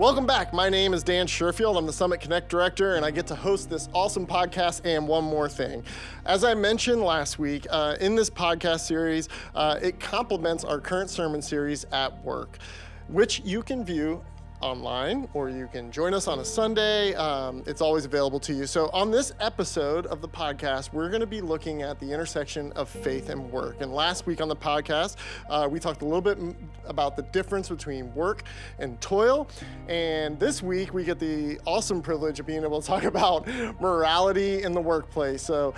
Welcome back. My name is Dan Sherfield. I'm the Summit Connect Director, and I get to host this awesome podcast. And one more thing. As I mentioned last week, in this podcast series, it complements our current sermon series at work, which you can view online, or you can join us on a Sunday. It's always available to you. So on this episode of the podcast, we're going to be looking at the intersection of faith and work. And last week on the podcast, we talked a little bit about the difference between work and toil. And this week, we get the awesome privilege of being able to talk about morality in the workplace. So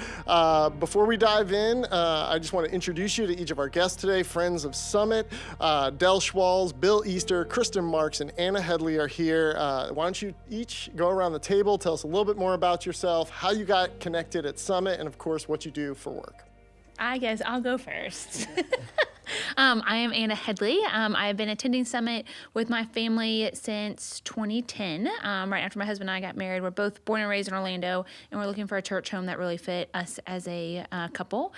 before we dive in, I just want to introduce you to each of our guests today, friends of Summit. Del Schwalls, Bill Easter, Kristen Marks, and Anna Headley are here. Why don't you each go around the table, tell us a little bit more about yourself, how you got connected at Summit, and of course, what you do for work. I guess I'll go first. I am Anna Headley. I've been attending Summit with my family since 2010. Right after my husband and I got married, we're both born and raised in Orlando, and we're looking for a church home that really fit us as a couple.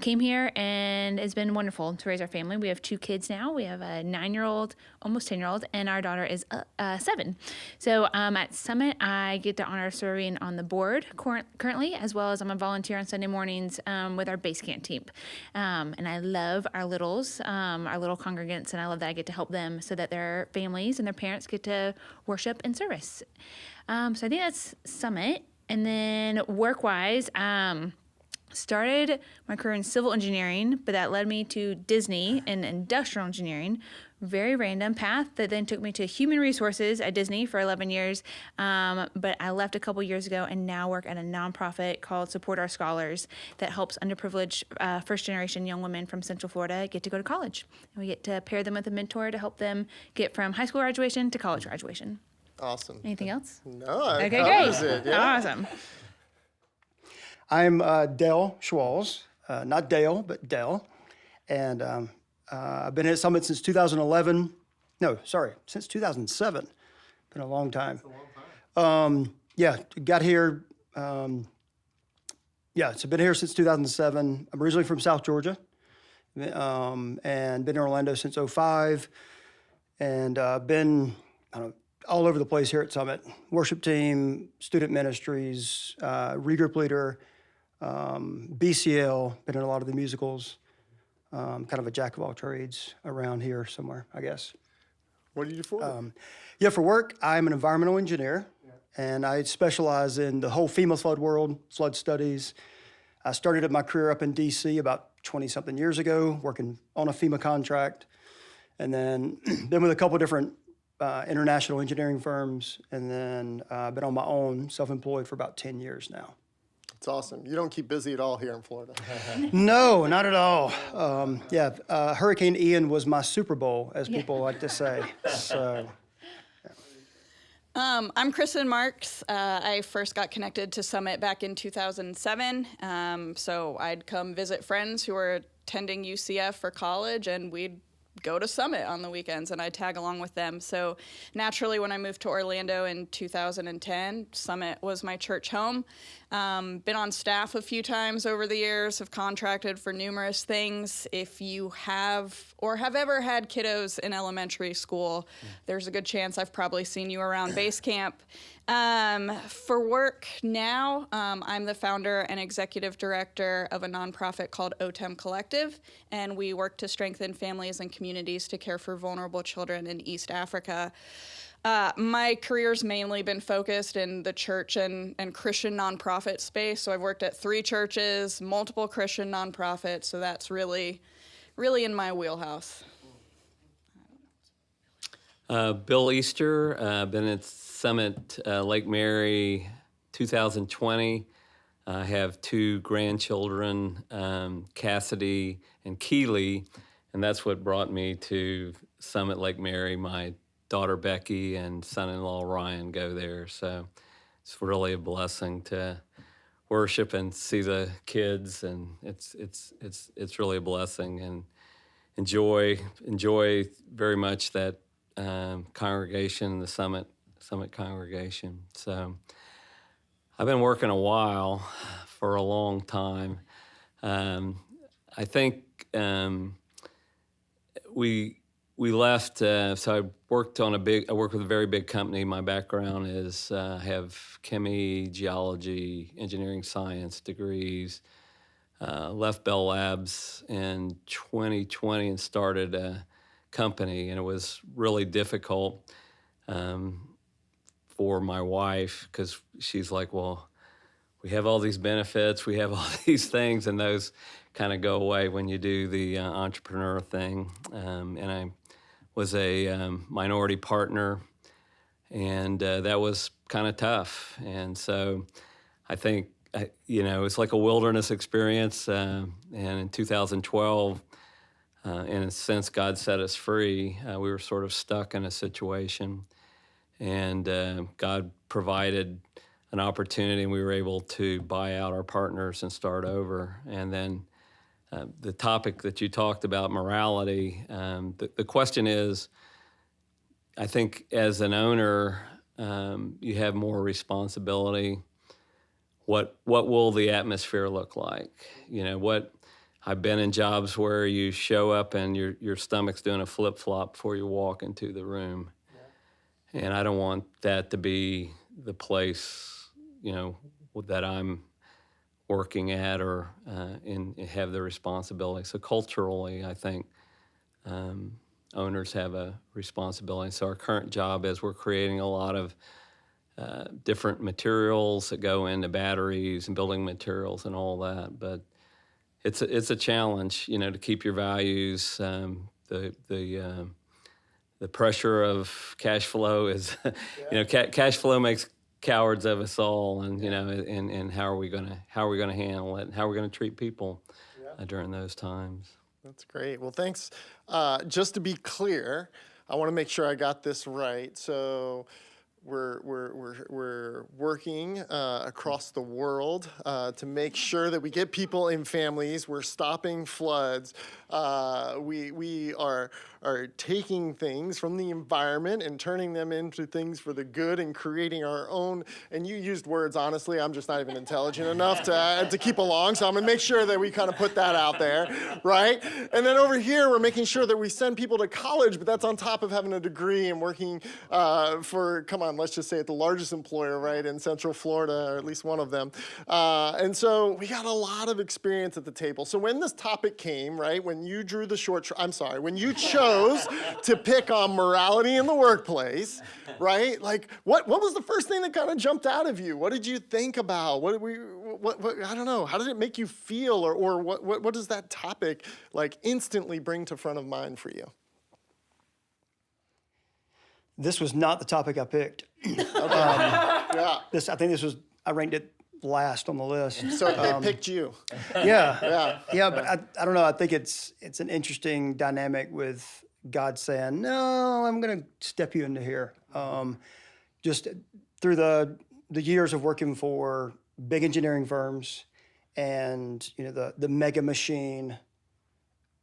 Came here, and it's been wonderful to raise our family. We have 2 kids now. We have a 9-year-old, almost 10-year-old, and our daughter is 7. So at Summit, I get the honor of serving on the board currently, as well as I'm a volunteer on Sunday mornings with our base camp team. And I love our littles, our little congregants, and I love that I get to help them so that their families and their parents get to worship and service. So I think that's Summit. And then work-wise, started my career in civil engineering, but that led me to Disney and industrial engineering. Very random path that then took me to human resources at Disney for 11 years. But I left a couple years ago and now work at a nonprofit called Support Our Scholars that helps underprivileged first-generation young women from Central Florida get to go to college. And we get to pair them with a mentor to help them get from high school graduation to college graduation. Awesome. Anything else? No, Okay, great. It, yeah. Awesome. I'm Del Schwalls, not Dale, but Del, and I've been at Summit since 2011. No, sorry, since 2007. Been a long time. That's a long time. Got here. So been here since 2007. I'm originally from South Georgia, and been in Orlando since 2005, and been all over the place here at Summit. Worship team, student ministries, regroup leader. BCL, been in a lot of the musicals, kind of a jack of all trades around here somewhere, I guess. What do you do for work? For work, I'm an environmental engineer, and I specialize in the whole FEMA flood world, flood studies. I started my career up in D.C. about 20-something years ago, working on a FEMA contract, and then been with a couple different international engineering firms, and then been on my own, self-employed for about 10 years now. It's awesome. You don't keep busy at all here in Florida. No, not at all. Hurricane Ian was my Super Bowl, as people like to say. So, I'm Kristen Marks. I first got connected to Summit back in 2007. So I'd come visit friends who were attending UCF for college, and we'd go to Summit on the weekends, and I tag along with them. So naturally, when I moved to Orlando in 2010, Summit was my church home. Been on staff a few times over the years, have contracted for numerous things. If you have or have ever had kiddos in elementary school, there's a good chance I've probably seen you around base camp. For work now, I'm the founder and executive director of a nonprofit called OTEM Collective, and we work to strengthen families and communities to care for vulnerable children in East Africa. My career's mainly been focused in the church and Christian nonprofit space, so I've worked at 3 churches, multiple Christian nonprofits, so that's really in my wheelhouse. Bill Easter, been at Summit Lake Mary 2020. I have 2 grandchildren, Cassidy and Keely, and that's what brought me to Summit Lake Mary. My daughter Becky and son-in-law Ryan go there, so it's really a blessing to worship and see the kids, and it's really a blessing, and enjoy very much that congregation, the Summit congregation. So I've been working a while, for a long time. I think we we left. So I worked with a very big company. My background is I have chemistry, geology, engineering science degrees. Left Bell Labs in 2020 and started a company, and it was really difficult for my wife because she's like, well, we have all these benefits, we have all these things, and those kind of go away when you do the entrepreneur thing. And I was a minority partner, and that was kind of tough. And so I think, it's like a wilderness experience. And in 2012, in a sense, God set us free. We were sort of stuck in a situation, and God provided an opportunity, and we were able to buy out our partners and start over. And then the topic that you talked about, morality, the question is, I think as an owner, you have more responsibility. What will the atmosphere look like? I've been in jobs where you show up and your stomach's doing a flip-flop before you walk into the room. Yeah. And I don't want that to be the place, that I'm working at or have the responsibility. So culturally, I think owners have a responsibility. So our current job is we're creating a lot of different materials that go into batteries and building materials and all that. But it's a challenge, to keep your values. The pressure of cash flow is, cash flow makes cowards of us all, and and how are we gonna handle it, and how are we gonna treat people during those times. That's great. Well, thanks. Just to be clear, I want to make sure I got this right. So we're working across the world to make sure that we get people in families. We're stopping floods. We are taking things from the environment and turning them into things for the good and creating our own. And you used words, honestly, I'm just not even intelligent enough to keep along. So I'm going to make sure that we kind of put that out there, right? And then over here, we're making sure that we send people to college, but that's on top of having a degree and working let's just say it, the largest employer, right, in Central Florida, or at least one of them. And so we got a lot of experience at the table. So when this topic came, right, when you drew the when you chose to pick on morality in the workplace, right, like what was the first thing that kind of jumped out of you? What did you think about? What I don't know, how did it make you feel, or what does that topic like instantly bring to front of mind for you? This was not the topic I picked. Yeah. I ranked it last on the list. So they picked you. Yeah. But I don't know. I think it's an interesting dynamic with God saying, no, I'm going to step you into here. Just through the years of working for big engineering firms and, the mega machine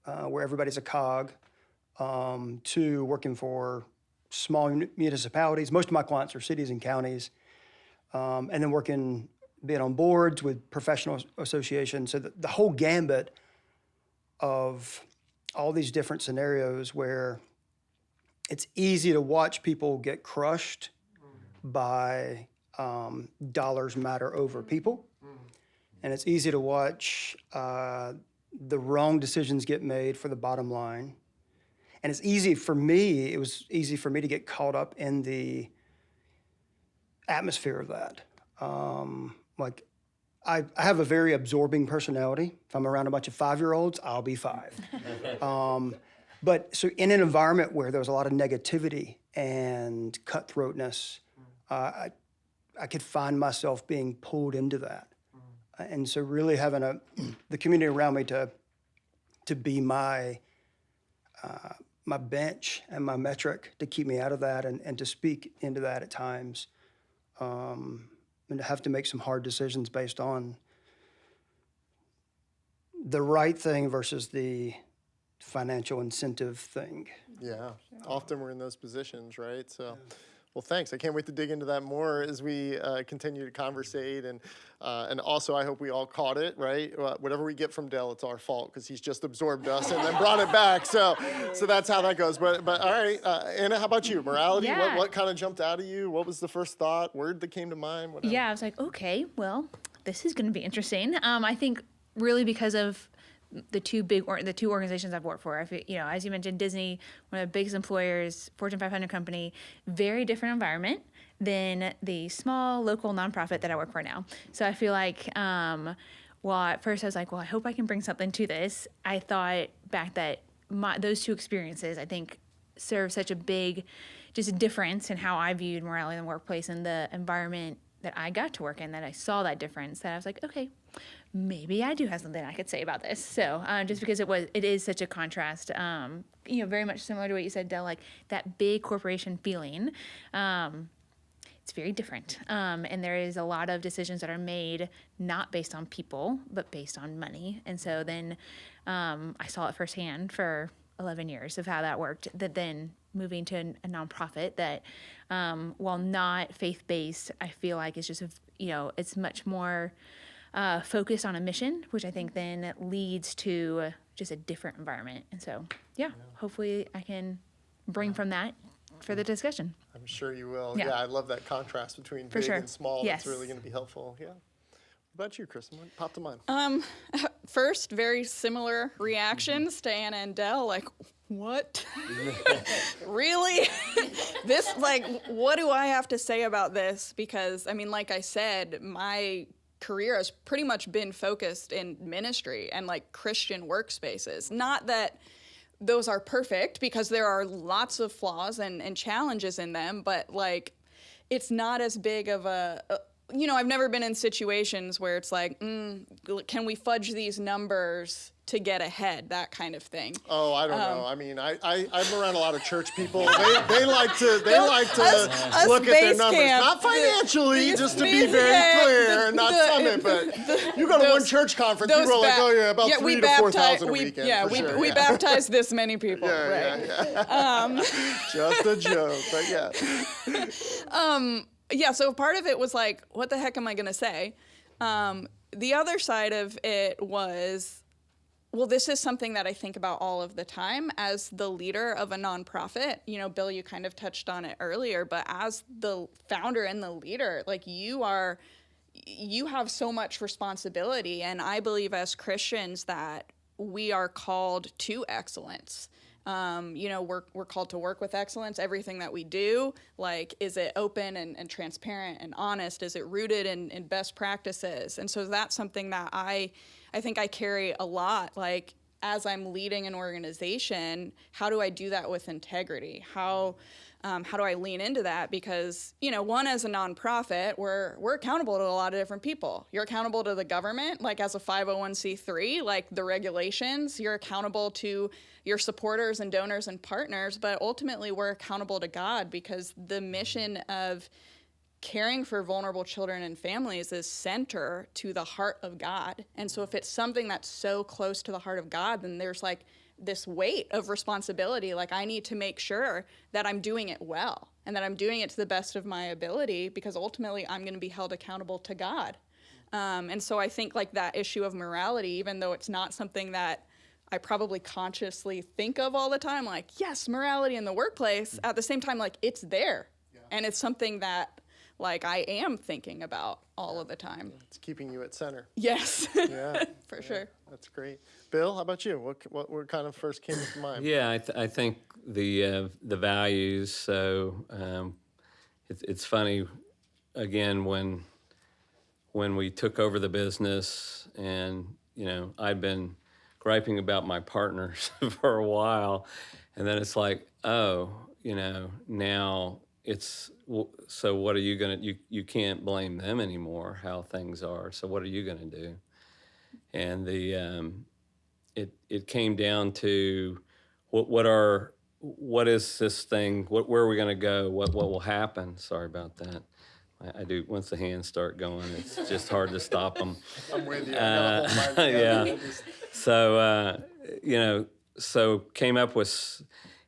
where everybody's a cog, to working for small municipalities. Most of my clients are cities and counties, and then being on boards with professional associations. So the whole gambit of all these different scenarios where it's easy to watch people get crushed by dollars matter over people. And it's easy to watch the wrong decisions get made for the bottom line. And it was easy for me to get caught up in the atmosphere of that. I have a very absorbing personality. If I'm around a bunch of 5-year-olds, I'll be 5. But so in an environment where there was a lot of negativity and cutthroatness, I could find myself being pulled into that. And so really having the community around me to be my bench and my metric to keep me out of that and to speak into that at times, and to have to make some hard decisions based on the right thing versus the financial incentive thing. Yeah, often we're in those positions, right? So, Well, thanks. I can't wait to dig into that more as we continue to conversate. And also, I hope we all caught it, right? Whatever we get from Dale, it's our fault because he's just absorbed us and then brought it back. So that's how that goes. But all right, Anna, how about you? Morality, Yeah. what kind of jumped out at you? What was the first thought, word that came to mind? Whatever. Yeah, I was like, okay, well, this is going to be interesting. I think really because of the two organizations I've worked for. I feel, as you mentioned, Disney, one of the biggest employers, Fortune 500 company, very different environment than the small local nonprofit that I work for now. So I feel like, well, at first I was like, well, I hope I can bring something to this. I thought back that those two experiences, I think, serve such a big, just a difference in how I viewed morality in the workplace and the environment that I got to work in, that I saw that difference, that I was like, okay, maybe I do have something I could say about this. So just because it is such a contrast, very much similar to what you said, Del, like that big corporation feeling, it's very different. And there is a lot of decisions that are made not based on people, but based on money. And so then I saw it firsthand for 11 years of how that worked, that then moving to a nonprofit that, while not faith-based, I feel like it's just, it's much more focused on a mission, which I think then leads to just a different environment. And so, hopefully I can bring from that for the discussion. I'm sure you will. Yeah. Yeah, I love that contrast between For big sure. and small. Yes. That's really going to be helpful. Yeah. What about you, Kristen? What popped to mind? First, very similar reactions to Anna and Del, like, what? Really? This, what do I have to say about this? Because, like I said, my career has pretty much been focused in ministry and Christian workspaces. Not that those are perfect, because there are lots of flaws and challenges in them, but it's not as big of I've never been in situations where it's can we fudge these numbers to get ahead, that kind of thing. Oh, I don't know. I'm around a lot of church people. They like to us look at their base numbers, camp, not financially, just to be very yeah, clear, not Summit. But you go to one church conference, people are like, about 3,000 to 4,000 a weekend. Yeah, we baptized this many people, right? Yeah. Just a joke, but yeah. Yeah, so part of it was what the heck am I going to say? The other side of it was, well, this is something that I think about all of the time as the leader of a nonprofit. Bill, you kind of touched on it earlier, but as the founder and the leader, you have so much responsibility. And I believe as Christians that we are called to excellence. We're called to work with excellence. Everything that we do, is it open and transparent and honest? Is it rooted in best practices? And so that's something that I think I carry a lot. As I'm leading an organization, how do I do that with integrity? How do I lean into that? Because, one, as a nonprofit, we're accountable to a lot of different people. You're accountable to the government, as a 501c3, the regulations. You're accountable to your supporters and donors and partners, but ultimately we're accountable to God, because the mission of caring for vulnerable children and families is center to the heart of God. And so if it's something that's so close to the heart of God, then there's this weight of responsibility. I need to make sure that I'm doing it well and that I'm doing it to the best of my ability, because ultimately I'm going to be held accountable to God. And so I think that issue of morality, even though it's not something that I probably consciously think of all the time, yes, morality in the workplace, at the same time, it's there. Yeah. And it's something that I am thinking about all of the time. It's keeping you at center. Yes. Yeah. For sure. That's great. Bill, how about you? What kind of first came to mind? Yeah, I think the values. So it's funny, again, when we took over the business, and I'd been griping about my partners for a while, and then it's now it's, so what are you gonna, you can't blame them anymore how things are, so what are you gonna do? And it came down to what is this thing, where are we gonna go, what will happen? Sorry about that. I do, once the hands start going, it's just hard to stop them. I'm with you. I gotta hold mine together. So, so came up with,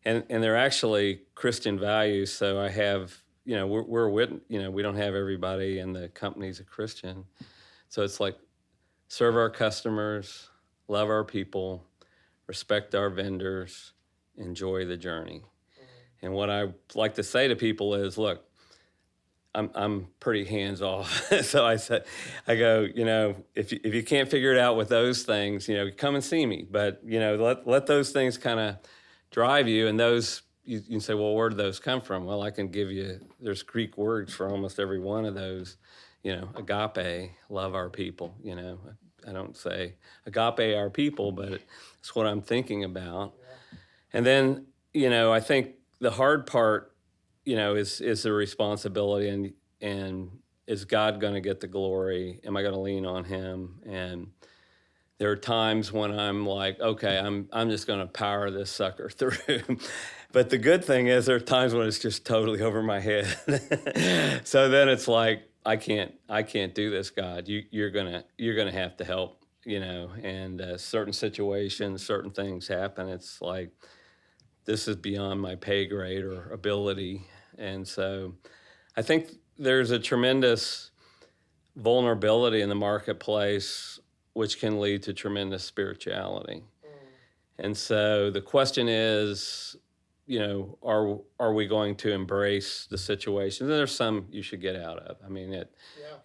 and they're actually Christian values. So I have, we're we don't have everybody in the company's a Christian. So it's like serve our customers, love our people, respect our vendors, enjoy the journey. And what I like to say to people is, look, I'm pretty hands off. So I go, if you can't figure it out with those things, come and see me. But let those things kind of drive you, and those you can say, well, where do those come from? Well, I can give you. There's Greek words for almost every one of those. Agape, love our people. I don't say agape our people, but it's what I'm thinking about. And then I think the hard part is the responsibility, and is God going to get the glory? Am I going to lean on him? And there are times when I'm like, okay, I'm just going to power this sucker through. But the good thing is there are times when it's just totally over my head. So then it's like, I can't do this, God. You're gonna have to help, and certain situations, certain things happen. It's like, this is beyond my pay grade or ability. And so I think there's a tremendous vulnerability in the marketplace, which can lead to tremendous spirituality. And so the question is, are we going to embrace the situation? There's some you should get out of. I mean,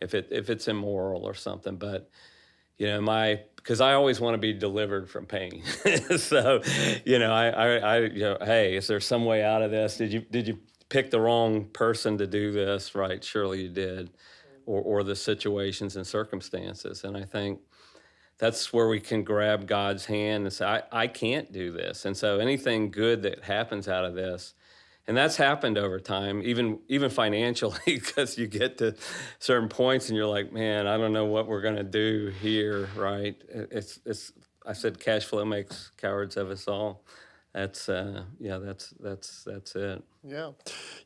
if it's immoral or something, but because I always want to be delivered from pain. So, hey, is there some way out of this? Did you pick the wrong person to do this? Right? Surely you did, or the situations and circumstances. And I think that's where we can grab God's hand and say, I can't do this. And so anything good that happens out of this, and that's happened over time, even financially, because you get to certain points and you're like, man, I don't know what we're going to do here, right? I said cash flow makes cowards of us all. That's it.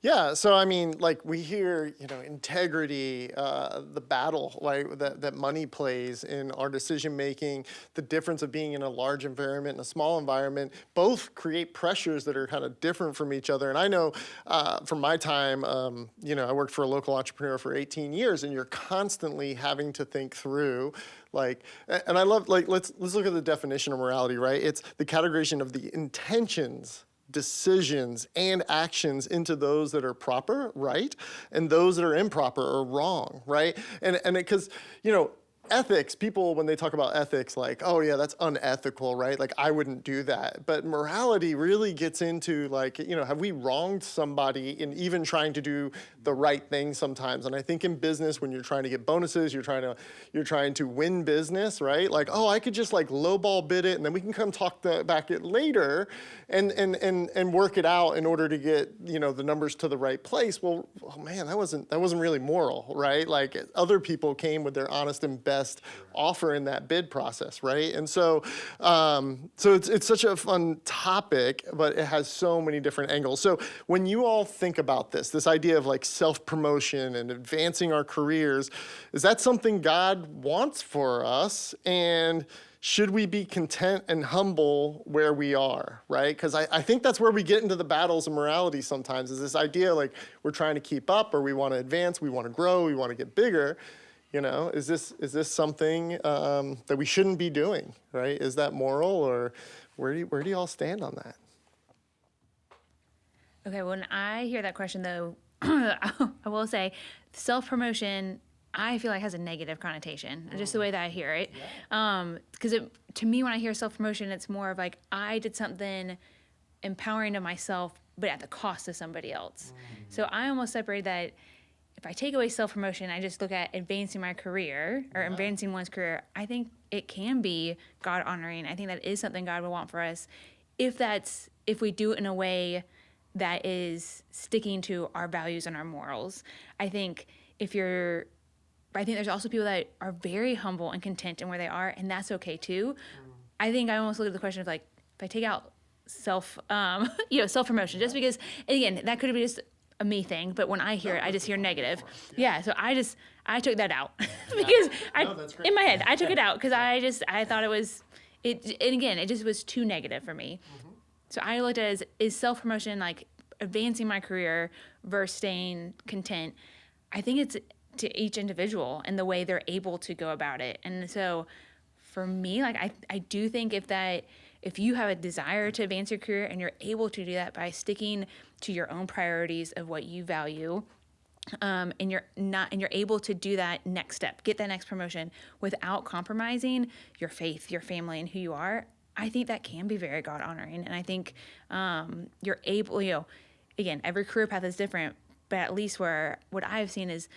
Yeah. So I mean, like we hear, integrity, the battle that money plays in our decision making, the difference of being in a large environment and a small environment, both create pressures that are kind of different from each other. And I know from my time, I worked for a local entrepreneur for 18 years, and you're constantly having to think through. And I love, let's look at the definition of morality, right? It's the categorization of the intentions, decisions, and actions into those that are proper, right? And those that are improper or wrong, right? And because, ethics, people, when they talk about ethics, like, oh yeah, that's unethical, right? Like, I wouldn't do that. But morality really gets into have we wronged somebody in even trying to do the right thing sometimes? And I think in business, when you're trying to get bonuses, you're trying to win business, right? Like, oh, I could just lowball bid it, and then we can come talk back it later and work it out in order to get, the numbers to the right place. Well, oh man, that wasn't really moral, right? Like, other people came with their honest and best offer in that bid process, right? And so, it's such a fun topic, but it has so many different angles. So when you all think about this idea of self-promotion and advancing our careers, is that something God wants for us? And should we be content and humble where we are, right? Because I think that's where we get into the battles of morality sometimes, is this idea we're trying to keep up, or we want to advance, we want to grow, we want to get bigger. Is this something that we shouldn't be doing, right? Is that moral, or where do you all stand on that? Okay, when I hear that question, though, I will say self-promotion, I feel like has a negative connotation, just the way that I hear it. Because to me, when I hear self-promotion, it's more of I did something empowering to myself, but at the cost of somebody else. So I almost separate that. If I take away self-promotion, I just look at advancing my career or advancing one's career, I think it can be God-honoring. I think that is something God would want for us if we do it in a way that is sticking to our values and our morals. I think there's also people that are very humble and content in where they are, and that's okay too. I think I almost look at the question of if I take out self-promotion, just because, and again, that could be just a me thing, but when I hear it, I just hear negative. Yeah, so I took that out because in my head I took it out because I thought it was and again, it just was too negative for me. So I looked at it as, is self-promotion advancing my career versus staying content, I think it's to each individual and the way they're able to go about it. And so for me, like I do think if you have a desire to advance your career and you're able to do that by sticking to your own priorities of what you value, and you're able to do that next step, get that next promotion without compromising your faith, your family, and who you are, I think that can be very God honoring. And I think you're able, again, every career path is different, but at least what I've seen is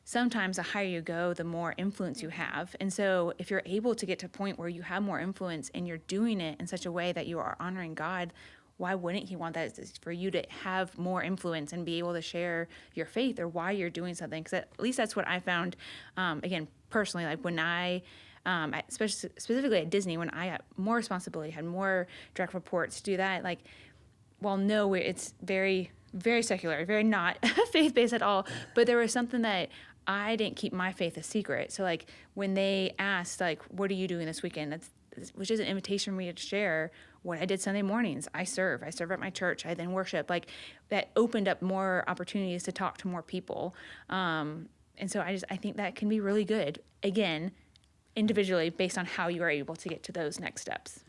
sometimes the higher you go, the more influence you have. And so if you're able to get to a point where you have more influence and you're doing it in such a way that you are honoring God, why wouldn't he want that for you to have more influence and be able to share your faith or why you're doing something? Because at least that's what I found, again, personally, like when especially specifically at Disney, when I got more responsibility, had more direct reports, do that, like, well, no, it's very, very secular, very not faith-based at all, but there was something that I didn't keep my faith a secret. So like when they asked, like, what are you doing this weekend? Which is an invitation for me to share what I did Sunday mornings. I serve at my church. I then worship. Like that opened up more opportunities to talk to more people. And so I think that can be really good. Again, individually based on how you are able to get to those next steps.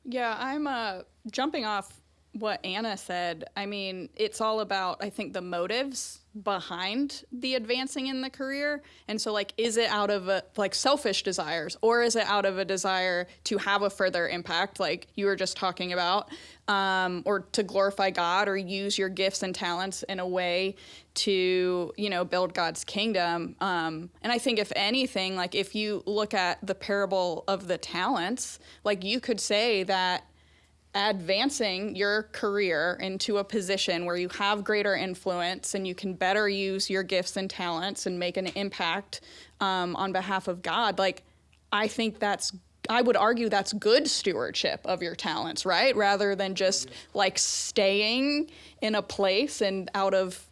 Yeah, I'm jumping off what Anna said. I mean, it's all about, I think, the motives behind the advancing in the career. And so, like, is it out of selfish desires, or is it out of a desire to have a further impact, like you were just talking about, or to glorify God or use your gifts and talents in a way to, build God's kingdom? And I think if anything, like if you look at the parable of the talents, like you could say that advancing your career into a position where you have greater influence and you can better use your gifts and talents and make an impact on behalf of God, like I think I would argue that's good stewardship of your talents, right? Rather than just like staying in a place and out of,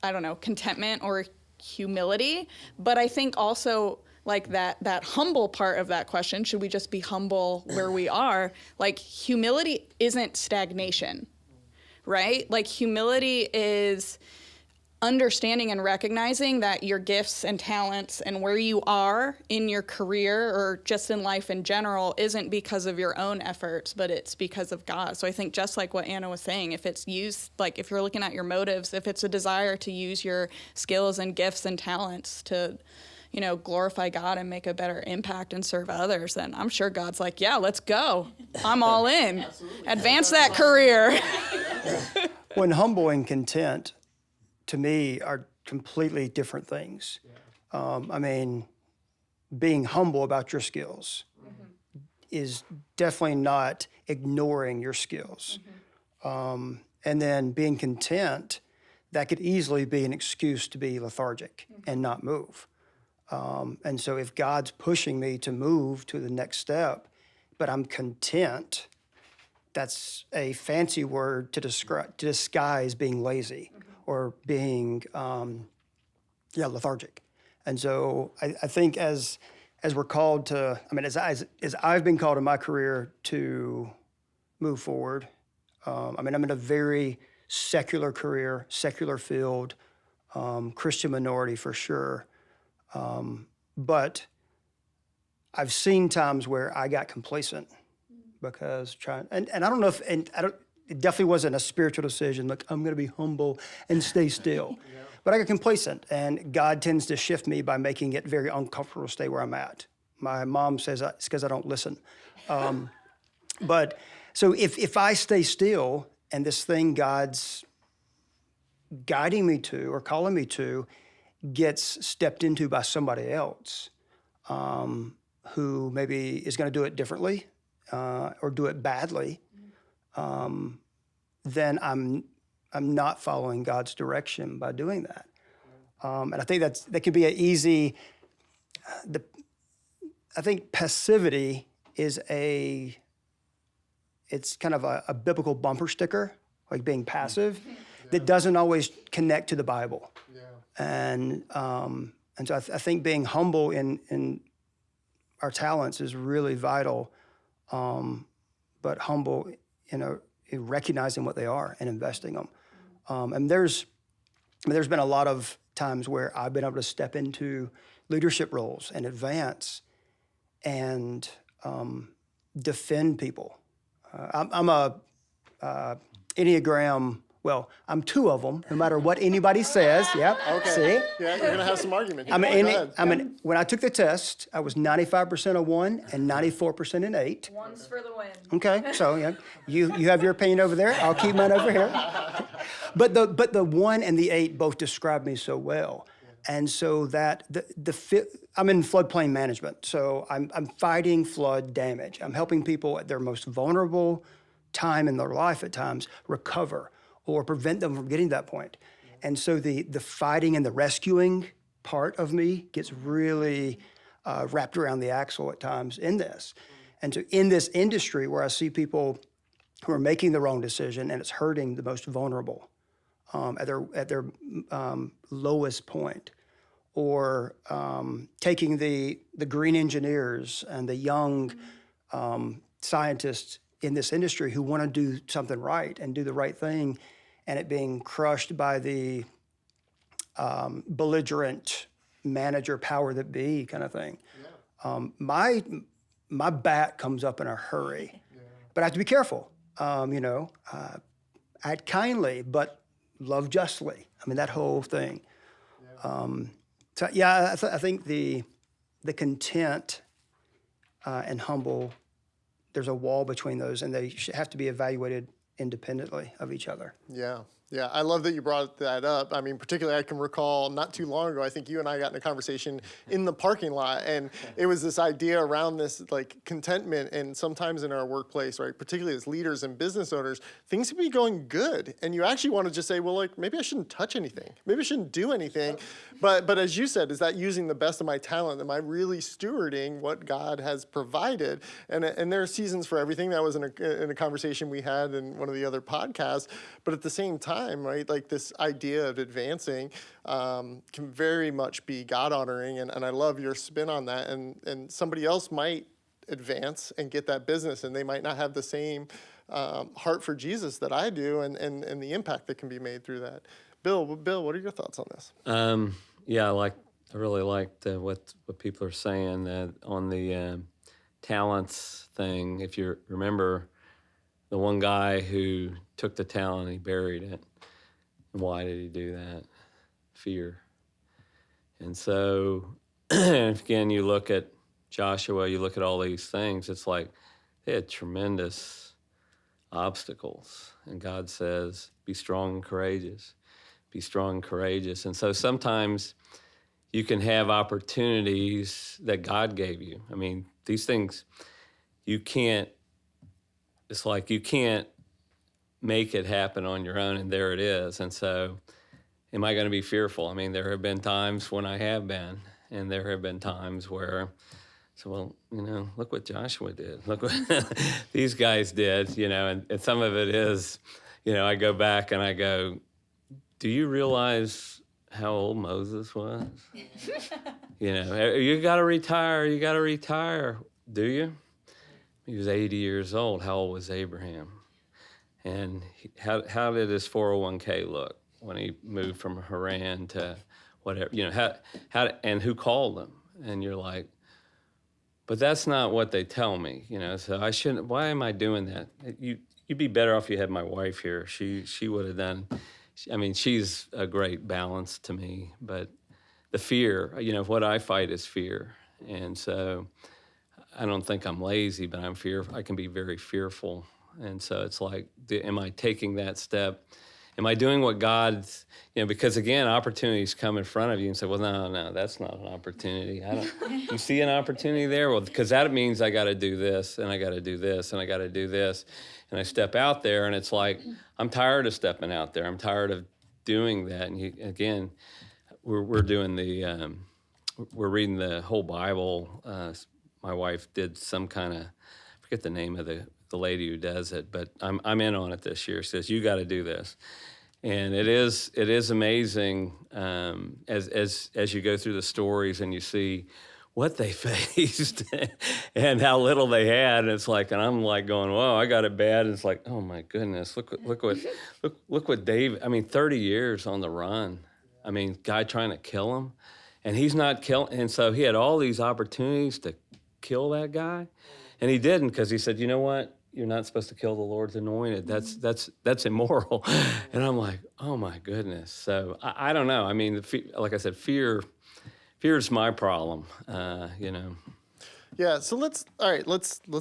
I don't know, contentment or humility. But I think also like that humble part of that question, should we just be humble where we are? Like humility isn't stagnation, right? Like humility is understanding and recognizing that your gifts and talents and where you are in your career or just in life in general isn't because of your own efforts, but it's because of God. So I think just like what Anna was saying, if it's used, like if you're looking at your motives, if it's a desire to use your skills and gifts and talents to glorify God and make a better impact and serve others, then I'm sure God's like, yeah, let's go. I'm all in. Absolutely. Advance that career. When humble and content, to me, are completely different things. I mean, being humble about your skills is definitely not ignoring your skills. And then being content, that could easily be an excuse to be lethargic and not move. And so if God's pushing me to move to the next step, but I'm content, that's a fancy word to disguise being lazy or being, lethargic. And so I think as we're called to, I mean, as I've been called in my career to move forward, I'm in a very secular career, secular field, Christian minority for sure. But I've seen times where I got complacent because and I don't know if, it definitely wasn't a spiritual decision. Like, I'm going to be humble and stay still. But I got complacent, and God tends to shift me by making it very uncomfortable to stay where I'm at. My mom says it's because I don't listen. But so if I stay still and this thing God's guiding me to or calling me to gets stepped into by somebody else who maybe is going to do it differently or do it badly, then I'm not following God's direction by doing that. And I think that could be an easy. I think passivity is it's kind of a biblical bumper sticker, like being passive, that doesn't always connect to the Bible. Yeah. And so I think being humble in our talents is really vital, but humble in recognizing what they are and investing them. And there's been a lot of times where I've been able to step into leadership roles and advance and defend people. I'm a Enneagram. Well, I'm 2 of them, no matter what anybody says. Yeah. Okay. See? Yeah, you're gonna have some argument. I'm Go ahead. when I took the test, I was 95% a 1 and 94% an 8. One's for the win. Okay, so yeah, you have your opinion over there. I'll keep mine over here. But the 1 and the 8 both describe me so well, and so that I'm in floodplain management, so I'm fighting flood damage. I'm helping people at their most vulnerable time in their life at times recover or prevent them from getting to that point. And so the fighting and the rescuing part of me gets really wrapped around the axle at times in this. And so in this industry where I see people who are making the wrong decision and it's hurting the most vulnerable at their lowest point, or taking the green engineers and the young scientists in this industry who want to do something right and do the right thing, and it being crushed by the belligerent manager power that be kind of thing. Yeah. My bat comes up in a hurry, but I have to be careful. Act kindly, but love justly. I mean, that whole thing. Yeah. I think the content and humble, there's a wall between those, and they have to be evaluated independently of each other. Yeah. Yeah, I love that you brought that up. I mean, particularly I can recall not too long ago, I think you and I got in a conversation in the parking lot, and it was this idea around this like contentment, and sometimes in our workplace, right, particularly as leaders and business owners, things can be going good, and you actually want to just say, well, like, maybe I shouldn't touch anything. Maybe I shouldn't do anything. But as you said, is that using the best of my talent? Am I really stewarding what God has provided? And there are seasons for everything. That was in a conversation we had in one of the other podcasts. But at the same time, right, like this idea of advancing can very much be God-honoring. And I love your spin on that. And somebody else might advance and get that business, and they might not have the same heart for Jesus that I do, and the impact that can be made through that. Bill, what are your thoughts on this? Yeah, I really liked what people are saying on the talents thing. If you remember, the one guy who took the talent and he buried it. Why did he do that? Fear. And so, again, you look at Joshua, you look at all these things, it's like they had tremendous obstacles. And God says, be strong and courageous. Be strong and courageous. And so sometimes you can have opportunities that God gave you. I mean, these things, it's like you can't make it happen on your own, and there it is. And so am I going to be fearful? I mean, there have been times when I have been, and there have been times where, well, look what Joshua did. Look what these guys did, and some of it is, I go back and I go, do you realize how old Moses was? You got to retire. Do you? He was 80 years old. How old was Abraham? And how did his 401k look when he moved from Haran to whatever? How and who called him? And you're like, but that's not what they tell me. So I shouldn't. Why am I doing that? You'd be better off you had my wife here. She would have done. I mean, she's a great balance to me, but the fear, what I fight is fear. And so I don't think I'm lazy, but I'm fearful. I can be very fearful. And so it's like, am I taking that step? Am I doing what God's, because again, opportunities come in front of you and say, well, no, that's not an opportunity. You see an opportunity there? Well, because that means I got to do this, and I got to do this, and I got to do this. And I step out there, and it's like, I'm tired of stepping out there. I'm tired of doing that. And again, we're doing we're reading the whole Bible. My wife did some kind of, I forget the name of the lady who does it, but I'm in on it this year. She says, you got to do this. And it is amazing as you go through the stories and you see what they faced and how little they had. And it's like, and I'm like going, whoa, I got it bad. And it's like, oh my goodness, look what Dave, I mean, 30 years on the run. I mean, guy trying to kill him, and he's not killing. And so he had all these opportunities to kill that guy, and he didn't, because he said, you know what? You're not supposed to kill the Lord's anointed. That's immoral. And I'm like, oh my goodness. So I don't know. I mean, like I said, fear is my problem, you know. Yeah, so let's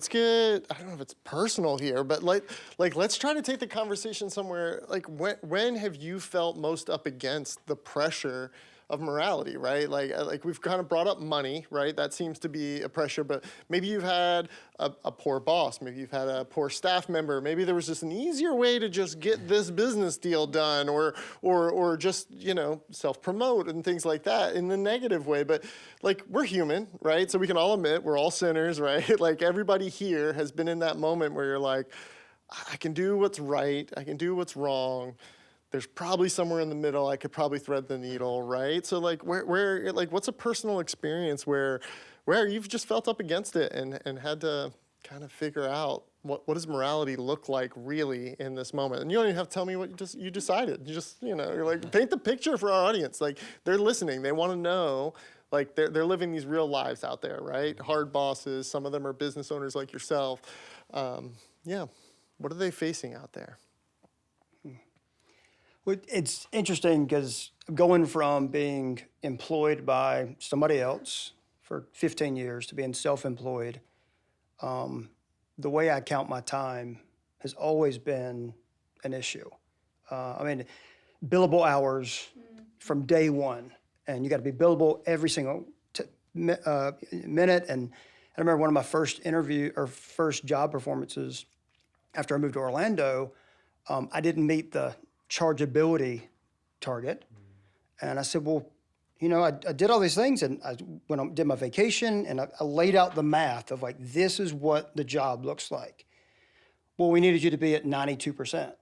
get, I don't know if it's personal here, but let's try to take the conversation somewhere. Like, when have you felt most up against the pressure of morality, right? Like we've kind of brought up money, right? That seems to be a pressure, but maybe you've had a poor boss, maybe you've had a poor staff member, maybe there was just an easier way to just get this business deal done, or just, you know, self-promote and things like that in the negative way. But like, we're human, right? So we can all admit we're all sinners, right? Like, everybody here has been in that moment where you're like, I can do what's right, I can do what's wrong. There's probably somewhere in the middle I could probably thread the needle, right? So like, where like, what's a personal experience where you've just felt up against it and had to kind of figure out what does morality look like really in this moment? And you don't even have to tell me what you decided. You just, you know, you're like, paint the picture for our audience. Like, they're listening. They want to know, like, they're living these real lives out there, right? Hard bosses. Some of them are business owners like yourself. Yeah. What are they facing out there? Well, it's interesting because going from being employed by somebody else for 15 years to being self-employed, the way I count my time has always been an issue. I mean, billable hours from day one, and you got to be billable every single minute. And I remember one of my first job performances after I moved to Orlando, I didn't meet the chargeability target. And I said, well, you know, I did all these things, and I did my vacation, and I laid out the math of like, this is what the job looks like. Well, we needed you to be at 92%,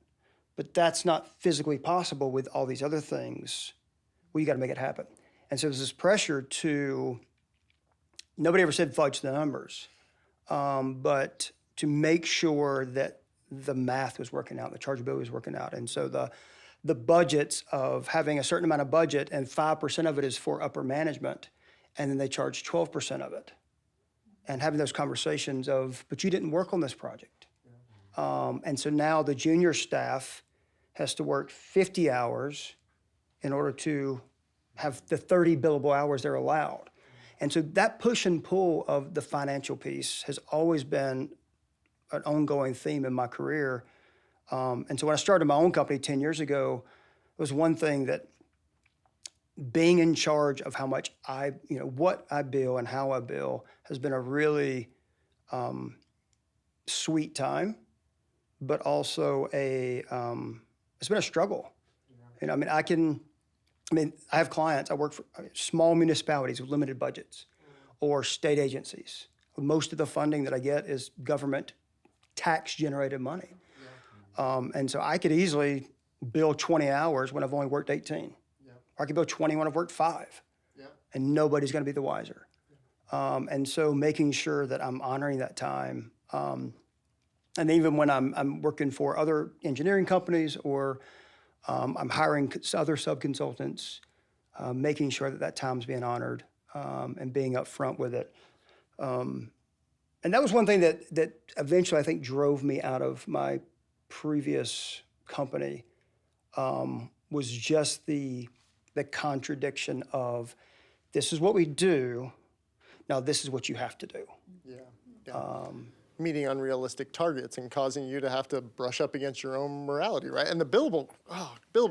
but that's not physically possible with all these other things. Well, you got to make it happen. And so there's this pressure nobody ever said fudge the numbers, but to make sure that the math was working out, the chargeability was working out. And so the budgets of having a certain amount of budget, and 5% of it is for upper management, and then they charge 12% of it. And having those conversations of, but you didn't work on this project. And so now the junior staff has to work 50 hours in order to have the 30 billable hours they're allowed. And so that push and pull of the financial piece has always been an ongoing theme in my career. And so when I started my own company 10 years ago, it was one thing that being in charge of how much what I bill and how I bill has been a really sweet time, but also it's been a struggle. You know, I have clients, I work for small municipalities with limited budgets or state agencies. Most of the funding that I get is government tax-generated money. And so I could easily bill 20 hours when I've only worked 18. Or I could bill 20 when I've worked 5. And nobody's going to be the wiser. And so making sure that I'm honoring that time. And even when I'm working for other engineering companies, or I'm hiring other sub-consultants, making sure that time's being honored, and being upfront with it. And that was one thing that eventually I think drove me out of my previous company, was just the contradiction of, this is what we do, now this is what you have to do. Yeah. Meeting unrealistic targets and causing you to have to brush up against your own morality, right? And the billable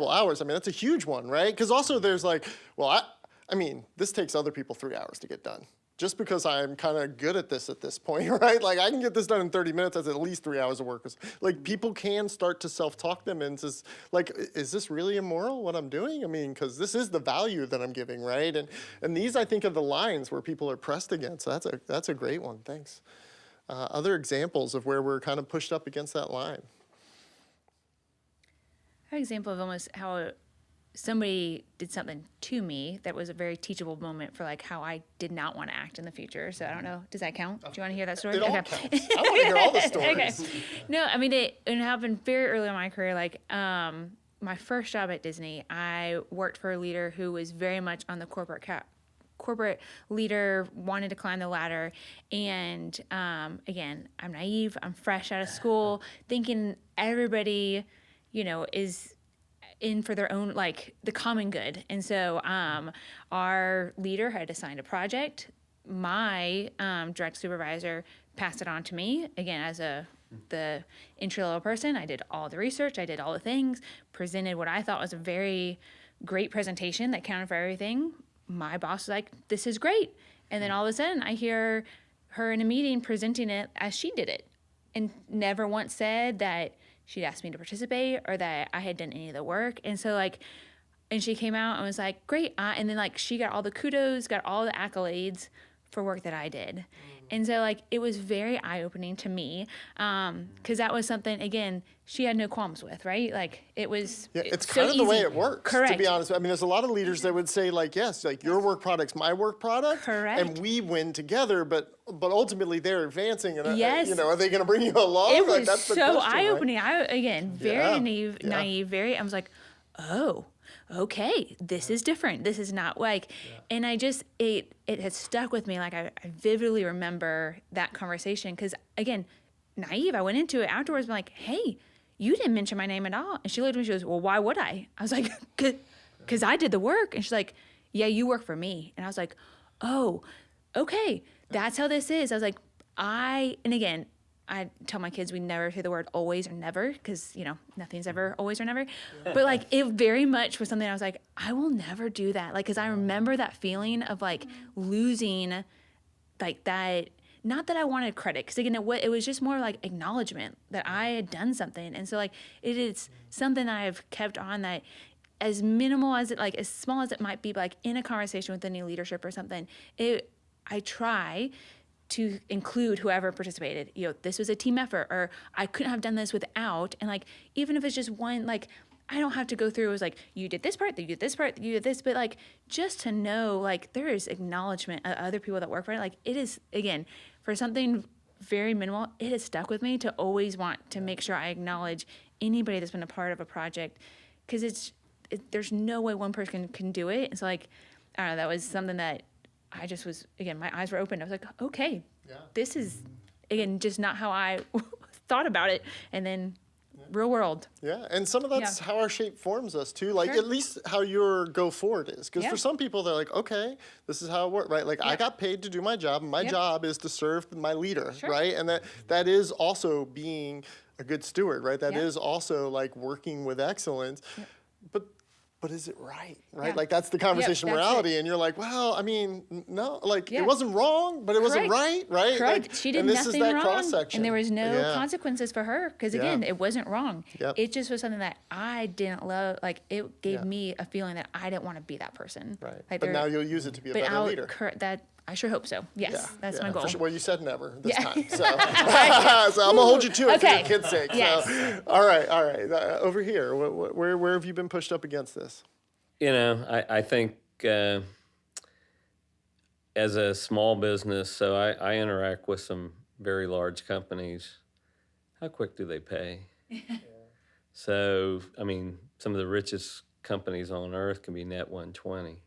hours, I mean, that's a huge one, right? Because also there's like, well, I mean, this takes other people 3 hours to get done. Just because I'm kind of good at this point, right? Like, I can get this done in 30 minutes, that's at least 3 hours of work. Like, people can start to self-talk them into, like, is this really immoral, what I'm doing? I mean, because this is the value that I'm giving, right? And these, I think, are the lines where people are pressed against. So that's a great one, thanks. Other examples of where we're kind of pushed up against that line? An example of almost how somebody did something to me that was a very teachable moment for like how I did not want to act in the future. So I don't know. Does that count? Do you want to hear that story? It all counts. I want to hear all the stories. Okay. No, I mean, it happened very early in my career. Like, my first job at Disney, I worked for a leader who was very much on the corporate leader, wanted to climb the ladder. And again, I'm naive. I'm fresh out of school, thinking everybody, is in for their own, like the common good. And so our leader had assigned a project. My direct supervisor passed it on to me, again, as the entry-level person. I did all the research. I did all the things, presented what I thought was a very great presentation that counted for everything. My boss was like, this is great. And then all of a sudden I hear her in a meeting presenting it as she did it, and never once said that she'd asked me to participate or that I had done any of the work. And so and she came out and was like, great. And then she got all the kudos, got all the accolades for work that I did. And so it was very eye-opening to me, because that was something, again, she had no qualms with, right? It was it's so kind of the way easy. it works, Correct. to be honest. I mean, there's a lot of leaders that would say yes, your work product's my work product. Correct. And we win together, but ultimately they're advancing. And, Yes. are they going to bring you along? It was that's the so question, eye-opening. Right? Very Yeah. naive, very, I was like, oh, okay, this is different. This is not and I just, it has stuck with me. I vividly remember that conversation because, again, naive, I went into it afterwards, I'm like, hey, you didn't mention my name at all. And she looked at me, she goes, well, why would I? I was like, because I did the work. And she's like, yeah, you work for me. And I was like, oh, okay, that's how this is. I was like, and again, I tell my kids we never say the word always or never because, nothing's ever always or never. But it very much was something I was like, I will never do that. Because I remember that feeling of losing that, not that I wanted credit, because again, it was just more acknowledgement that I had done something. And so it is something that I've kept on, that as minimal as it, as small as it might be, in a conversation with any leadership or something, I try to include whoever participated. This was a team effort, or I couldn't have done this without. And even if it's just one, I don't have to go through, it was you did this part, you did this part, you did this, but just to know, there is acknowledgement of other people that work for it. It is, again, for something very minimal, it has stuck with me to always want to make sure I acknowledge anybody that's been a part of a project, because there's no way one person can do it. And so I don't know, that was something that I just was, again, my eyes were open. I was like, okay, this is, again, just not how I thought about it. And then real world. Yeah, and some of that's how our shape forms us too. Sure. At least how your go forward is. Because for some people, they're like, okay, this is how it works, right? I got paid to do my job, and my job is to serve my leader, right? And that is also being a good steward, right? That is also working with excellence. But is it right? Yeah. That's the conversation That's morality. it. And you're like, well, I mean, no, it wasn't wrong, but it wasn't right, right? Correct. She did and this nothing is that wrong. cross-section. And there was no consequences for her, because again, it wasn't wrong. Yep. It just was something that I didn't love. It gave me a feeling that I didn't want to be that person. Right. But now you'll use it to be a better leader. I sure hope so. Yes, that's my goal. For sure. Well, you said never this time. So, so I'm going to hold you to it for your kids' sake. Yes. So, all right. Over here, where have you been pushed up against this? I think as a small business, so I interact with some very large companies. How quick do they pay? So, I mean, some of the richest companies on earth can be net 120.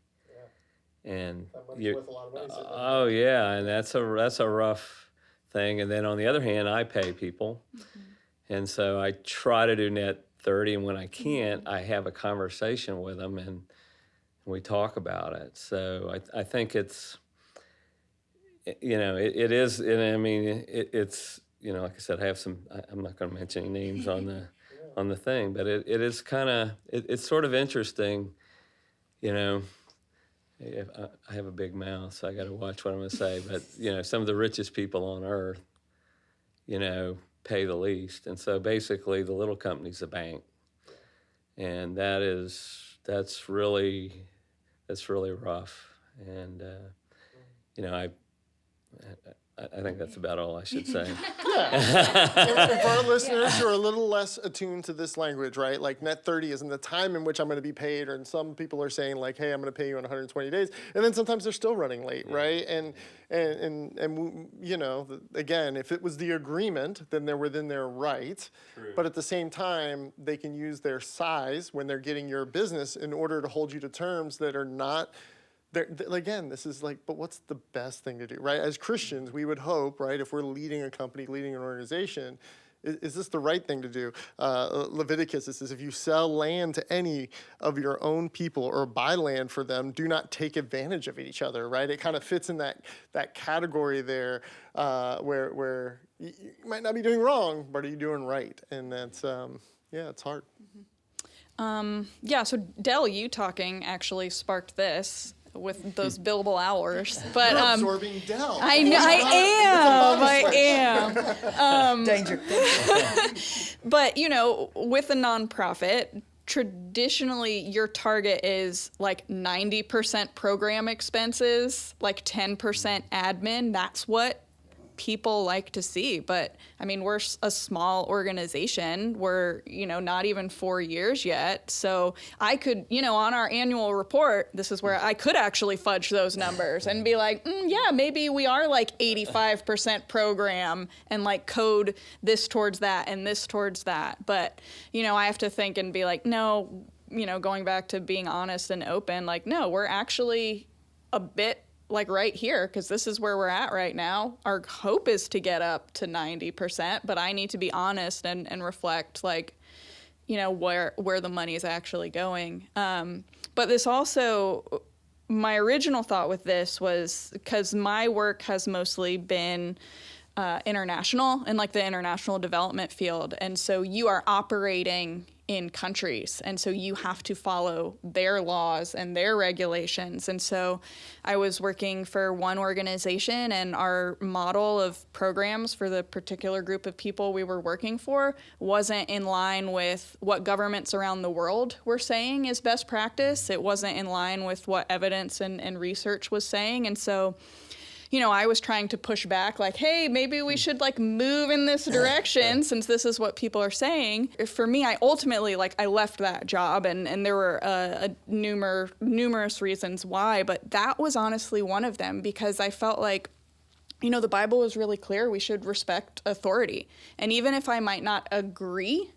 And That money's worth a lot of money. So oh yeah, and that's a rough thing. And then on the other hand, I pay people, and so I try to do net 30. And when I can't, I have a conversation with them and we talk about it. So I think it's it is. And I mean it's like I said, I have some. I'm not going to mention any names on the thing, but it is kind of it's sort of interesting, I have a big mouth, so I got to watch what I'm going to say. But some of the richest people on earth, pay the least, and so basically the little company's a bank, and that's really rough. And I think that's about all I should say. And for our listeners who are a little less attuned to this language, right? Like net 30 isn't the time in which I'm going to be paid, or some people are saying like, hey, I'm going to pay you in 120 days, and then sometimes they're still running late, right? And you know, again, if it was the agreement, then they're within their right. True. But at the same time, they can use their size when they're getting your business in order to hold you to terms that are not. Again, this is like, but what's the best thing to do, right? As Christians, we would hope, right, if we're leading a company, leading an organization, is this the right thing to do? Leviticus, it says, if you sell land to any of your own people or buy land for them, do not take advantage of each other, right? It kind of fits in that category there where you might not be doing wrong, but are you doing right? And that's, it's hard. So Del, you talking actually sparked this with those billable hours, but You're absorbing Dell. I know I am. Danger. But you know, with a nonprofit, traditionally your target is like 90% program expenses, like 10% admin. That's what people like to see. But I mean, we're a small organization. We're, you know, not even 4 years yet. So I could, you know, on our annual report, this is where I could actually fudge those numbers and be like, yeah, maybe we are like 85% program and like code this towards that and this towards that. But, you know, I have to think and be like, no, you know, going back to being honest and open, like, no, we're actually a bit like right here, because this is where we're at right now. Our hope is to get up to 90%, but I need to be honest and reflect, like, you know, where the money is actually going. But this also, my original thought with this was, because my work has mostly been international in like the international development field. And so you are operating in countries, and so you have to follow their laws and their regulations. And so I was working for one organization, and our model of programs for the particular group of people we were working for wasn't in line with what governments around the world were saying is best practice. It wasn't in line with what evidence and research was saying. And so, you know, I was trying to push back, like, hey, maybe we should like move in this direction since this is what people are saying. For me, I ultimately, like, I left that job, and there were numerous reasons why, but that was honestly one of them, because I felt like, you know, the Bible is really clear. We should respect authority. And even if I might not agree,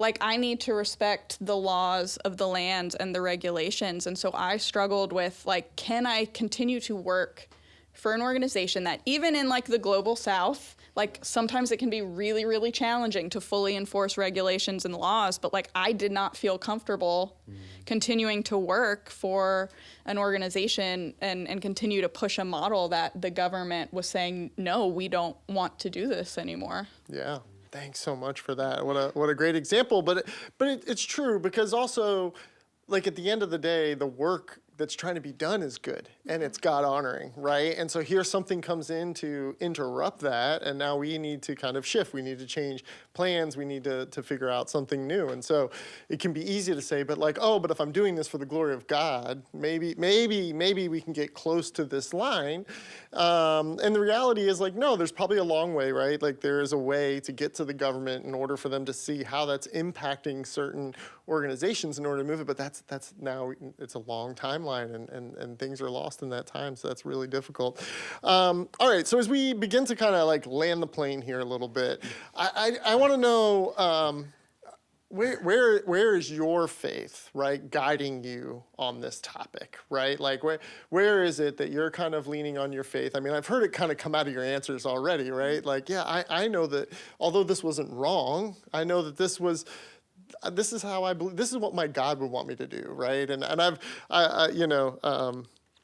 like, I need to respect the laws of the land and the regulations. And so I struggled with, like, can I continue to work for an organization that, even in like the global south, like sometimes it can be really, really challenging to fully enforce regulations and laws, but like I did not feel comfortable continuing to work for an organization and continue to push a model that the government was saying, no, we don't want to do this anymore. Yeah. Thanks so much for that. What a great example. But it's true, because also, like, at the end of the day, the work that's trying to be done is good, and it's God honoring, right? And so here something comes in to interrupt that, and now we need to kind of shift. We need to change plans. We need to figure out something new. And so it can be easy to say, but like, oh, but if I'm doing this for the glory of God, maybe we can get close to this line. And the reality is, like, no, there's probably a long way, right? Like, there is a way to get to the government in order for them to see how that's impacting certain organizations in order to move it. But that's now, it's a long timeline, and things are lost in that time. So that's really difficult. All right. So as we begin to kind of like land the plane here a little bit, I want to know, where is your faith, right, guiding you on this topic, right? Like, where is it that you're kind of leaning on your faith? I mean, I've heard it kind of come out of your answers already, right? Like, yeah, I know that although this wasn't wrong, I know that this is how I believe, this is what my God would want me to do, right? And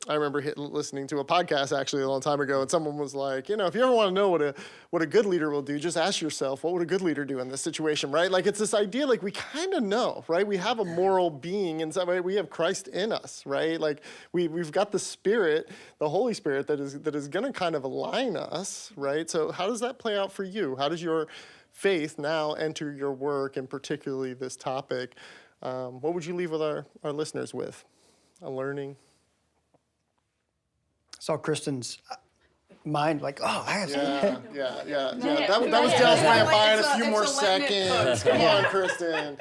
I remember listening to a podcast actually a long time ago, and someone was like, you know, if you ever want to know what a good leader will do, just ask yourself, what would a good leader do in this situation, right? Like, it's this idea, like, we kind of know, right? We have a moral being inside, right? We have Christ in us, right? Like, we've got the Spirit, the Holy Spirit that is going to kind of align us, right? So how does that play out for you? How does your faith now enter your work, and particularly this topic? What would you leave with our listeners with? A learning? Saw Kristen's mind like, oh, I have Yeah. That was Dale's way of buying a few more seconds. Come on, Kristen.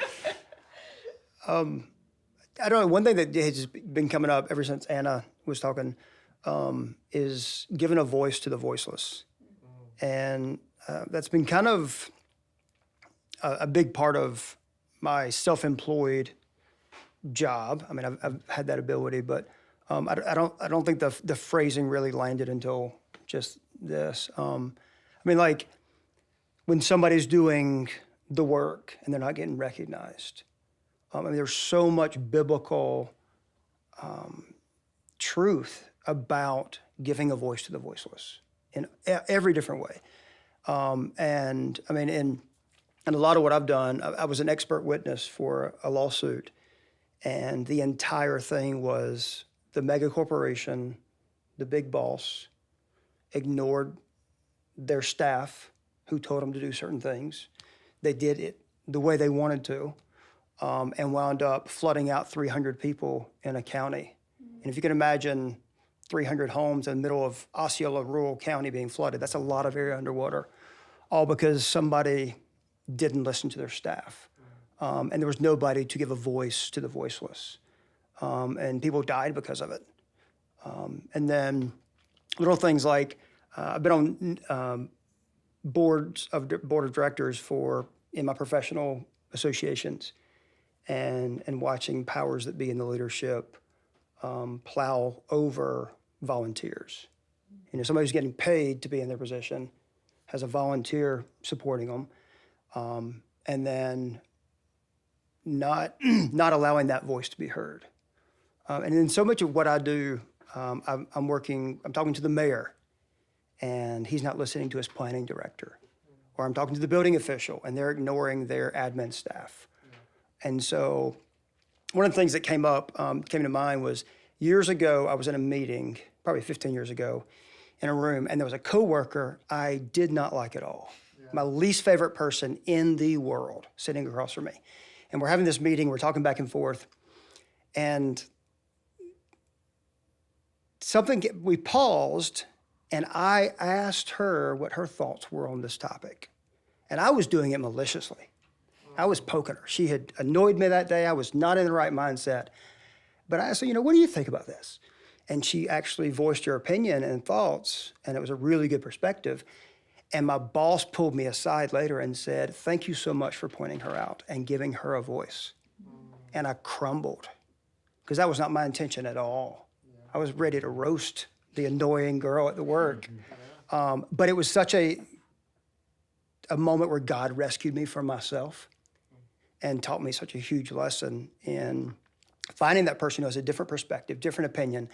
I don't know. One thing that has just been coming up ever since Anna was talking is giving a voice to the voiceless. And that's been kind of a big part of my self-employed job. I mean, I've had that ability, but I don't think the phrasing really landed until just this. I mean, like when somebody's doing the work and they're not getting recognized. I mean, there's so much biblical truth about giving a voice to the voiceless in every different way. And I mean, in a lot of what I've done, I was an expert witness for a lawsuit, and the entire thing was the mega corporation, the big boss, ignored their staff who told them to do certain things. They did it the way they wanted to, and wound up flooding out 300 people in a county. And if you can imagine 300 homes in the middle of Osceola rural county being flooded, that's a lot of area underwater, all because somebody didn't listen to their staff. And there was nobody to give a voice to the voiceless. And people died because of it. And then little things like, I've been on board of directors in my professional associations, and watching powers that be in the leadership plow over volunteers. You know, somebody who's getting paid to be in their position has a volunteer supporting them, and then not allowing that voice to be heard. And in so much of what I do, I'm talking to the mayor, and he's not listening to his planning director. Or I'm talking to the building official, and they're ignoring their admin staff. And so one of the things that came to mind was years ago, I was in a meeting, probably 15 years ago, in a room, and there was a coworker I did not like at all. My least favorite person in the world sitting across from me. And we're having this meeting, we're talking back and forth, and we paused, and I asked her what her thoughts were on this topic. And I was doing it maliciously. I was poking her. She had annoyed me that day. I was not in the right mindset. But I asked her, what do you think about this? And she actually voiced her opinion and thoughts, and it was a really good perspective. And my boss pulled me aside later and said, thank you so much for pointing her out and giving her a voice. And I crumbled, because that was not my intention at all. I was ready to roast the annoying girl at the work. But it was such a moment where God rescued me from myself and taught me such a huge lesson in finding that person who has a different perspective, different opinion.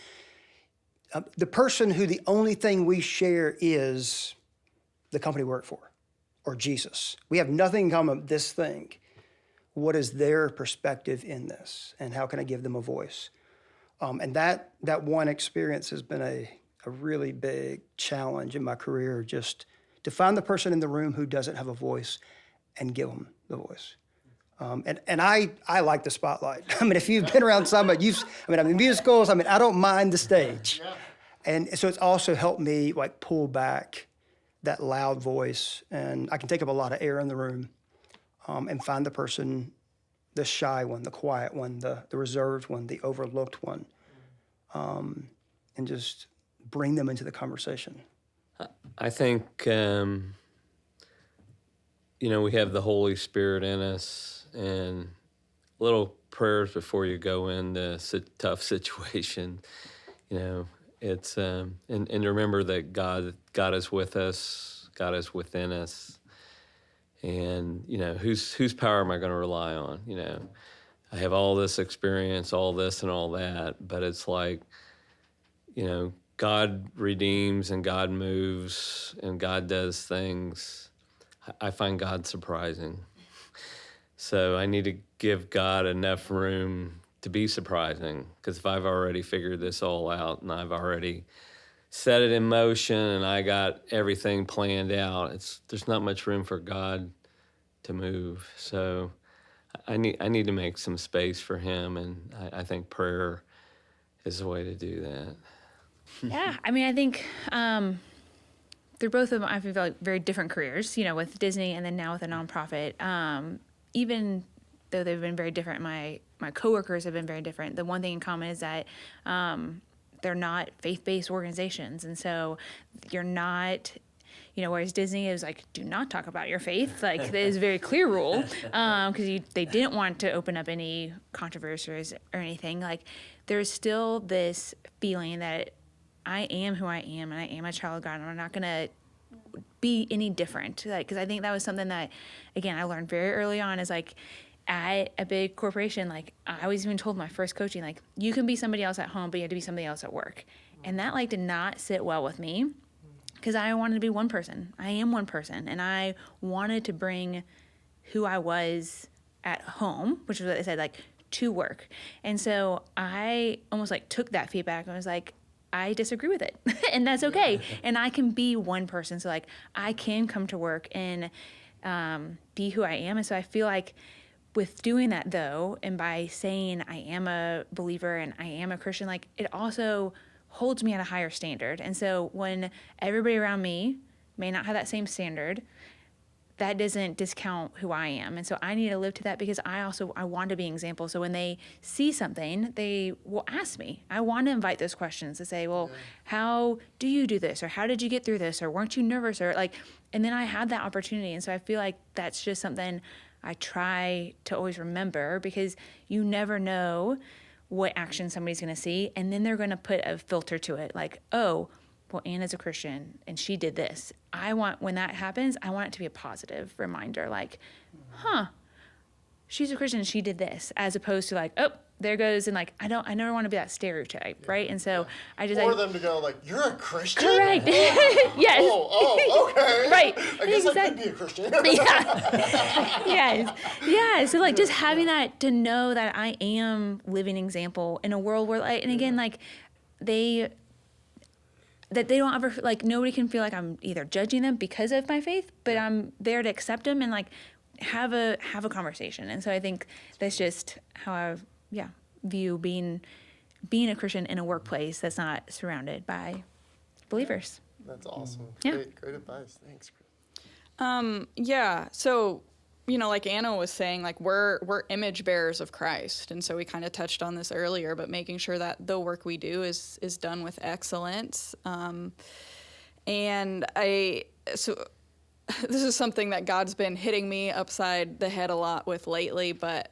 The person who the only thing we share is the company we work for, or Jesus. We have nothing in common with this thing. What is their perspective in this, and how can I give them a voice? And that one experience has been a really big challenge in my career, just to find the person in the room who doesn't have a voice and give them the voice. And I like the spotlight. I mean, if you've been around Summit, I'm in musicals, I don't mind the stage. Yeah. And so it's also helped me pull back that loud voice, and I can take up a lot of air in the room, and find the person, the shy one, the quiet one, the reserved one, the overlooked one, and just bring them into the conversation. I think, we have the Holy Spirit in us, and little prayers before you go into tough situation. It's and remember that God is with us, God is within us, and whose power am I going to rely on? I have all this experience, all this and all that, but it's like, God redeems and God moves and God does things. I find God surprising. So I need to give God enough room to be surprising, because if I've already figured this all out and I've already set it in motion and I got everything planned out, there's not much room for God to move. So I need to make some space for him, and I think prayer is the way to do that. Yeah, I think through both of them, I feel like very different careers, with Disney and then now with a nonprofit. Even though they've been very different, my coworkers have been very different. The one thing in common is that they're not faith-based organizations. And so you're not, whereas Disney is like, do not talk about your faith. Like, that is a very clear rule because they didn't want to open up any controversies or anything. Like, there's still this feeling that I am who I am and I am a child of God and I'm not going to be any different. Because I think that was something that, again, I learned very early on is like, at a big corporation, like I was even told my first coaching, like you can be somebody else at home, but you have to be somebody else at work. And that like did not sit well with me because I wanted to be one person. I am one person. And I wanted to bring who I was at home, which is what they said, like to work. And so I almost like took that feedback and was like, I disagree with it and that's okay. And I can be one person. So like I can come to work and be who I am. And so I feel like with doing that though, and by saying I am a believer and I am a Christian, like it also holds me at a higher standard. And so when everybody around me may not have that same standard, that doesn't discount who I am. And so I need to live to that because I want to be an example. So when they see something, they will ask me. I want to invite those questions to say, well, how do you do this? Or how did you get through this? Or weren't you nervous? Or like, and then I had that opportunity. And so I feel like that's just something I try to always remember because you never know what action somebody's going to see. And then they're going to put a filter to it. Like, oh, well, Anna's a Christian and she did this. When that happens, I want it to be a positive reminder. Like, she's a Christian and she did this, as opposed to like, oh, there goes. And like, I never want to be that stereotype. Right. And so I just, them to go like, you're a Christian? Correct. Yes. Oh, okay. Right. I guess I could be a Christian. Yes. Yeah. So like just having that to know that I am living example in a world where like, and again, like that they don't ever, like, nobody can feel like I'm either judging them because of my faith, but I'm there to accept them and, like, have a conversation. And so I think that's just how I, view being a Christian in a workplace that's not surrounded by believers. That's awesome. Yeah. Great advice. Thanks, Chris. So, like Anna was saying, like we're image bearers of Christ. And so we kind of touched on this earlier, but making sure that the work we do is done with excellence. This is something that God's been hitting me upside the head a lot with lately, but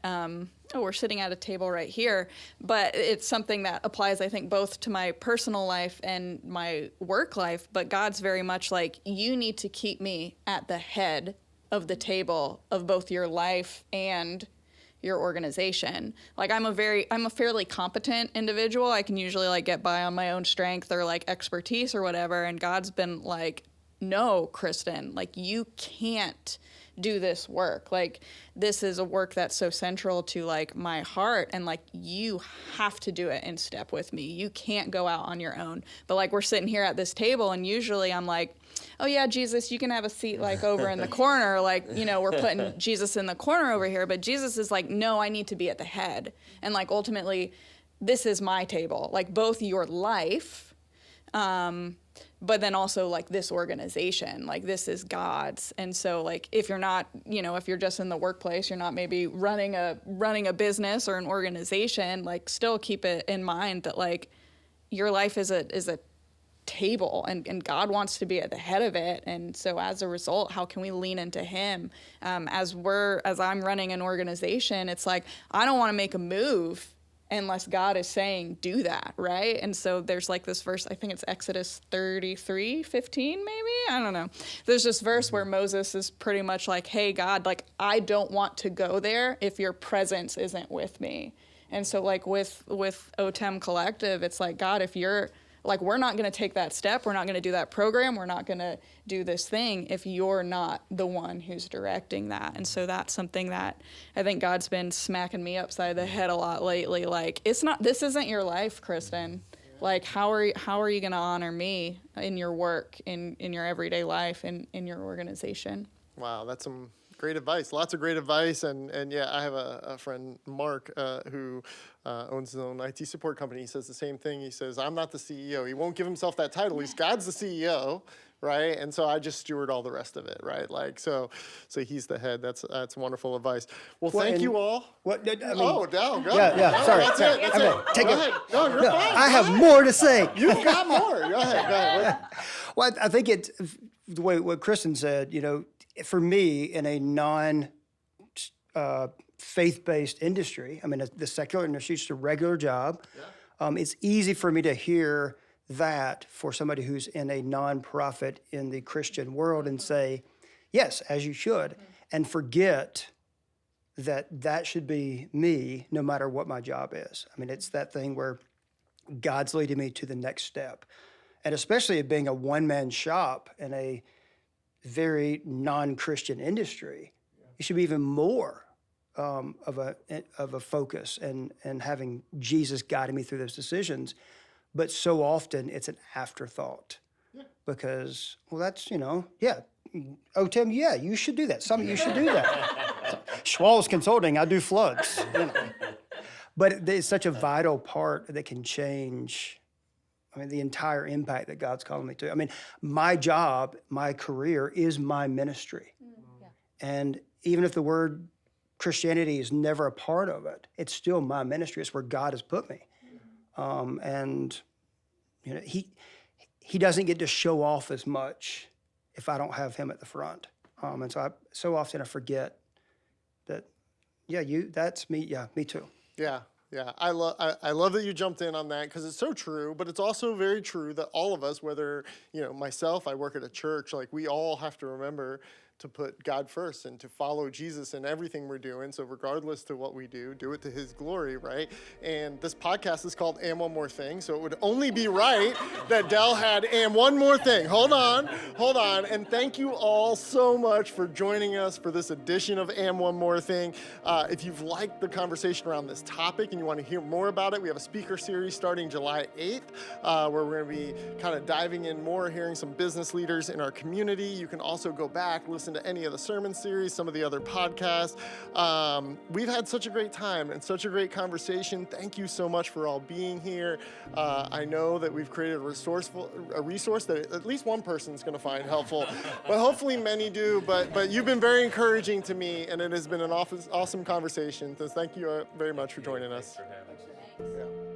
we're sitting at a table right here, but it's something that applies, I think, both to my personal life and my work life, but God's very much like, you need to keep me at the head of the table of both your life and your organization. Like I'm a fairly competent individual. I can usually like get by on my own strength or like expertise or whatever. And God's been like, no, Kristen, like you can't do this work. Like this is a work that's so central to like my heart, and like you have to do it in step with me. You can't go out on your own. But like we're sitting here at this table, and usually I'm like, oh yeah, Jesus, you can have a seat like over in the corner. Like, we're putting Jesus in the corner over here. But Jesus is like, no, I need to be at the head. And like ultimately, this is my table. Like both your life, but then also like this organization, like this is God's. And so like if you're not, if you're just in the workplace, you're not maybe running a business or an organization, like still keep it in mind that like your life is a table, and God wants to be at the head of it. And so as a result, how can we lean into him? As I'm running an organization, it's like I don't want to make a move unless God is saying do that, right? And so there's like this verse, I think it's Exodus 33:15 maybe, I don't know. There's this verse where Moses is pretty much like, hey God, like I don't want to go there if your presence isn't with me. And so like with OTEM Collective, it's like, God, if you're like, we're not going to take that step. We're not going to do that program. We're not going to do this thing if you're not the one who's directing that. And so that's something that I think God's been smacking me upside the head a lot lately. Like, this isn't your life, Kristen. Like, how are you going to honor me in your work, in your everyday life, in your organization? Wow, that's some great advice. Lots of great advice. And yeah, I have a friend, Mark, who owns his own IT support company. He says the same thing. He says, I'm not the CEO. He won't give himself that title. God's the CEO. right? And so I just steward all the rest of it, right? Like, so he's the head. That's wonderful advice. Well, thank you all. What? I mean, Oh, no, go. Yeah, No, sorry. That's sorry. it. That's Okay, it. take Go it. ahead. No, you're No, fine. I Go have ahead. more to say. You've got more. Go ahead. Well, I think it's the way what Kristen said. For me, in a faith-based industry, I mean, the secular industry, it's a regular job. It's easy for me to hear that for somebody who's in a nonprofit in the Christian world and say, yes, as you should, and forget that should be me no matter what my job is. I mean, it's that thing where God's leading me to the next step. And especially it being a one-man shop in a very non-Christian industry, it should be even more of a focus and having Jesus guiding me through those decisions. But so often it's an afterthought because, well, that's, oh, Tim, yeah, you should do that. You should do that. Schwalls Consulting, I do floods. But it's such a vital part that can change, the entire impact that God's calling me to. I mean, my job, my career is my ministry. And even if the word Christianity is never a part of it, it's still my ministry. It's where God has put me. And he doesn't get to show off as much if I don't have him at the front. And so often I forget that, that's me. Yeah, me too. Yeah. I love that you jumped in on that because it's so true, but it's also very true that all of us, whether, myself, I work at a church, like we all have to remember to put God first and to follow Jesus in everything we're doing. So regardless to what we do it to his glory, right? And this podcast is called And One More Thing. So it would only be right that Dell had And One More Thing. Hold on. And thank you all so much for joining us for this edition of And One More Thing. If you've liked the conversation around this topic and you want to hear more about it, we have a speaker series starting July 8th, where we're going to be kind of diving in more, hearing some business leaders in our community. You can also go back, listen to any of the sermon series, some of the other podcasts. We've had such a great time and such a great conversation. Thank you so much for all being here. I know that we've created a resource that at least one person's going to find helpful, but hopefully many do. But you've been very encouraging to me, and it has been an awesome conversation. So thank you very much for joining us. Thanks for having us. Yeah.